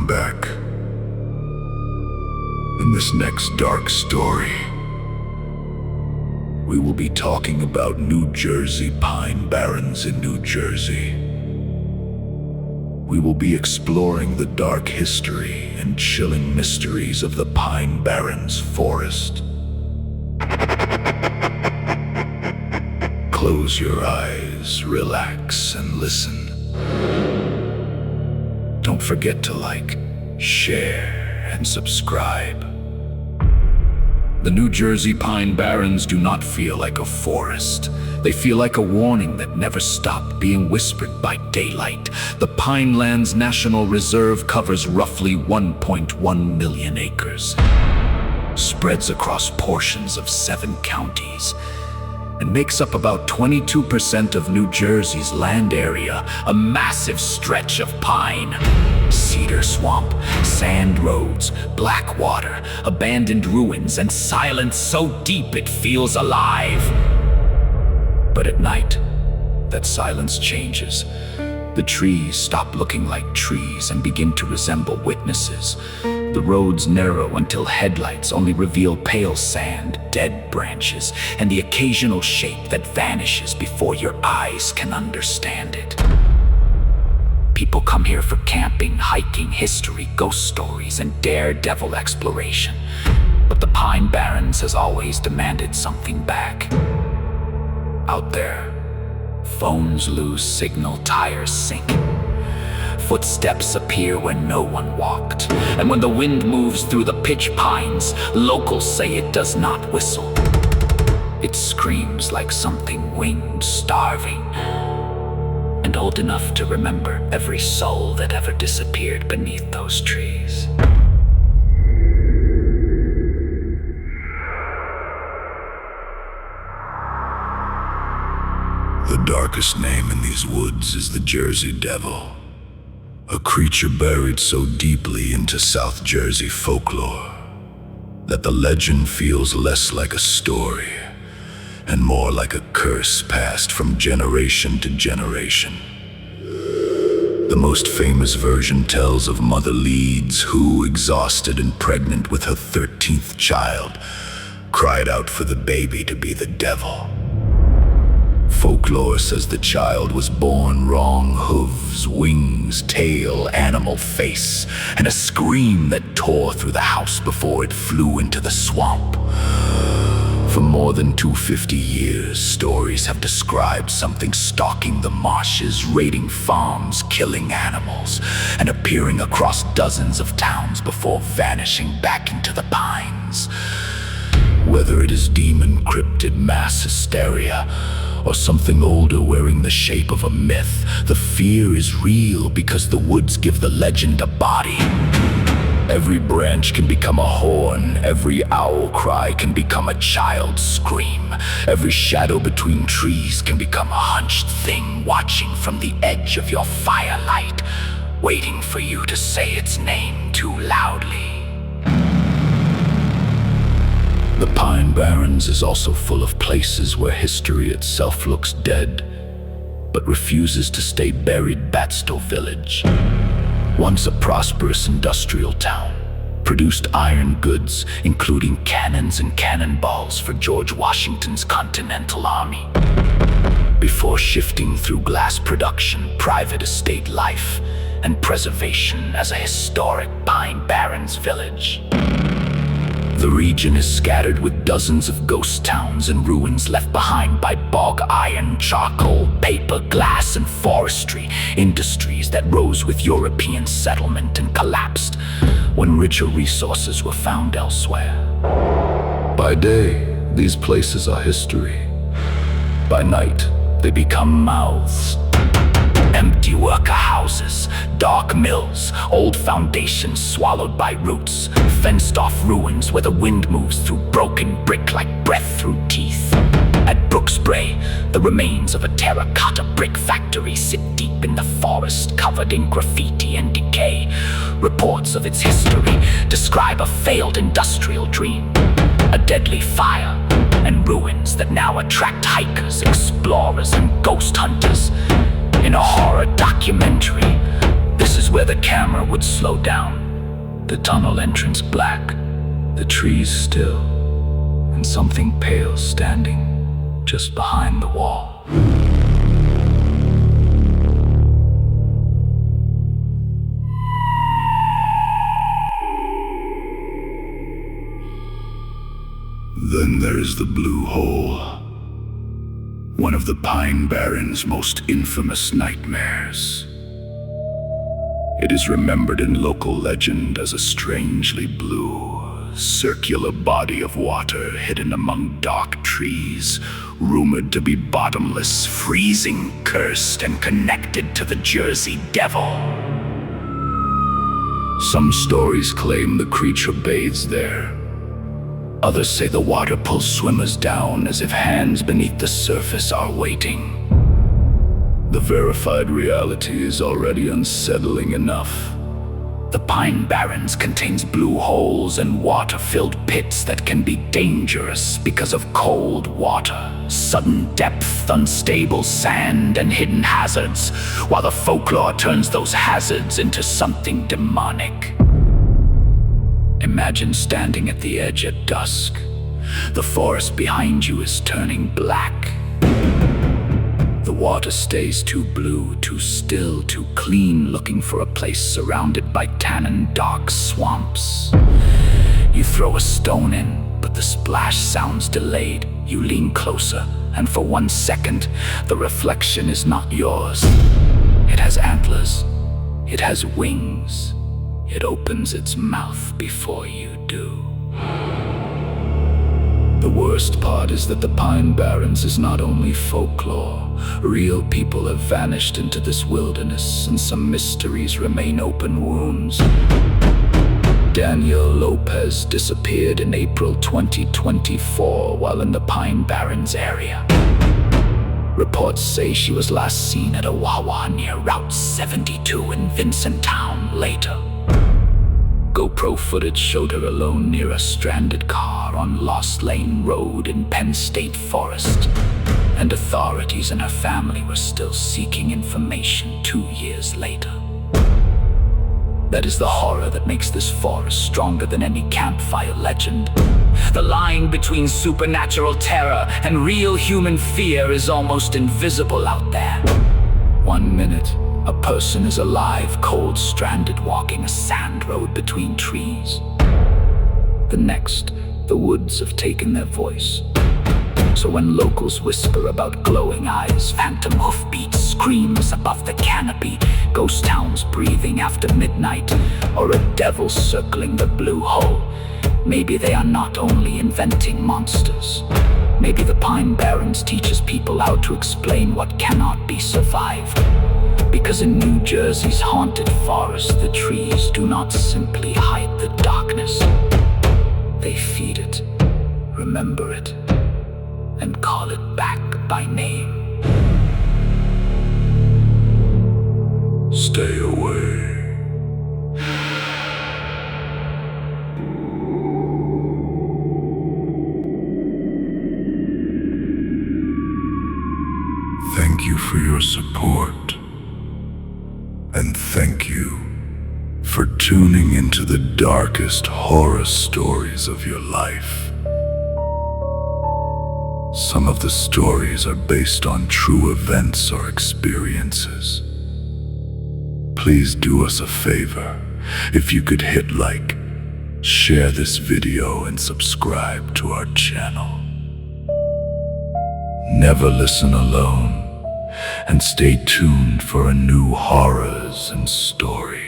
Welcome back. In this next dark story, we will be talking about New Jersey Pine Barrens in New Jersey. We will be exploring the dark history and chilling mysteries of the Pine Barrens forest. Close your eyes, relax, and listen. Don't forget to like, share, and subscribe. The New Jersey Pine Barrens do not feel like a forest. They feel like a warning that never stopped being whispered by daylight. The Pinelands National Reserve covers roughly 1.1 million acres, spreads across portions of 7 counties, and makes up about 22% of New Jersey's land area, a massive stretch of pine, cedar swamp, sand roads, black water, abandoned ruins, and silence so deep it feels alive. But at night, that silence changes. The trees stop looking like trees and begin to resemble witnesses. The roads narrow until headlights only reveal pale sand, dead branches, and the occasional shape that vanishes before your eyes can understand it. People come here for camping, hiking, history, ghost stories, and daredevil exploration. But the Pine Barrens has always demanded something back. Out there, phones lose signal, tires sink. Footsteps appear where no one walked, and when the wind moves through the pitch pines, locals say it does not whistle. It screams like something winged, starving, and old enough to remember every soul that ever disappeared beneath those trees. The darkest name in these woods is the Jersey Devil. A creature buried so deeply into South Jersey folklore that the legend feels less like a story and more like a curse passed from generation to generation. The most famous version tells of Mother Leeds who, exhausted and pregnant with her 13th child, cried out for the baby to be the devil. Folklore says the child was born wrong: hooves, wings, tail, animal face, and a scream that tore through the house before it flew into the swamp. For more than 250 years, stories have described something stalking the marshes, raiding farms, killing animals, and appearing across dozens of towns before vanishing back into the pines. Whether it is demon cryptid mass hysteria, or something older wearing the shape of a myth, the fear is real because the woods give the legend a body. Every branch can become a horn, every owl cry can become a child's scream, every shadow between trees can become a hunched thing watching from the edge of your firelight, waiting for you to say its name too loudly. The Pine Barrens is also full of places where history itself looks dead, but refuses to stay buried. Batstow Village, once a prosperous industrial town, produced iron goods, including cannons and cannonballs for George Washington's Continental Army. Before shifting through glass production, private estate life, and preservation as a historic Pine Barrens village. The region is scattered with dozens of ghost towns and ruins left behind by bog iron, charcoal, paper, glass, and forestry industries that rose with European settlement and collapsed when richer resources were found elsewhere. By day, these places are history. By night, they become mouths. Empty worker houses, dark mills, old foundations swallowed by roots, fenced-off ruins where the wind moves through broken brick like breath through teeth. At Brooksbrae, the remains of a terracotta brick factory sit deep in the forest, covered in graffiti and decay. Reports of its history describe a failed industrial dream, a deadly fire, and ruins that now attract hikers, explorers, and ghost hunters. In a horror documentary, this is where the camera would slow down. The tunnel entrance black, the trees still, and something pale standing just behind the wall. Then there's the Blue Hole, one of the Pine Barrens' most infamous nightmares. It is remembered in local legend as a strangely blue, circular body of water hidden among dark trees, rumored to be bottomless, freezing, cursed, and connected to the Jersey Devil. Some stories claim the creature bathes there. Others say the water pulls swimmers down as if hands beneath the surface are waiting. The verified reality is already unsettling enough. The Pine Barrens contains blue holes and water-filled pits that can be dangerous because of cold water, sudden depth, unstable sand, and hidden hazards, while the folklore turns those hazards into something demonic. Imagine standing at the edge at dusk. The forest behind you is turning black. The water stays too blue, too still, too clean, looking for a place surrounded by tannin dark swamps. You throw a stone in, but the splash sounds delayed. You lean closer, and for 1 second, the reflection is not yours. It has antlers. It has wings. It opens its mouth before you do. The worst part is that the Pine Barrens is not only folklore. Real people have vanished into this wilderness, and some mysteries remain open wounds. Danielle Lopez disappeared in April 2024 while in the Pine Barrens area. Reports say she was last seen at a Wawa near Route 72 in Vincenttown later. GoPro footage showed her alone near a stranded car on Lost Lane Road in Penn State Forest, and authorities and her family were still seeking information 2 years later. That is the horror that makes this forest stronger than any campfire legend. The line between supernatural terror and real human fear is almost invisible out there. 1 minute, a person is alive, cold, stranded, walking a sand road between trees. The next, the woods have taken their voice. So when locals whisper about glowing eyes, phantom hoofbeats, screams above the canopy, ghost towns breathing after midnight, or a devil circling the Blue Hole, maybe they are not only inventing monsters. Maybe the Pine Barrens teaches people how to explain what cannot be survived. Because in New Jersey's haunted forest, the trees do not simply hide the darkness. They feed it, remember it, and call it back by name. Stay away. Thank you for your support. And thank you for tuning into the darkest horror stories of your life. Some of the stories are based on true events or experiences. Please do us a favor. If you could hit like, share this video, and subscribe to our channel. Never listen alone. And stay tuned for a new horrors and stories.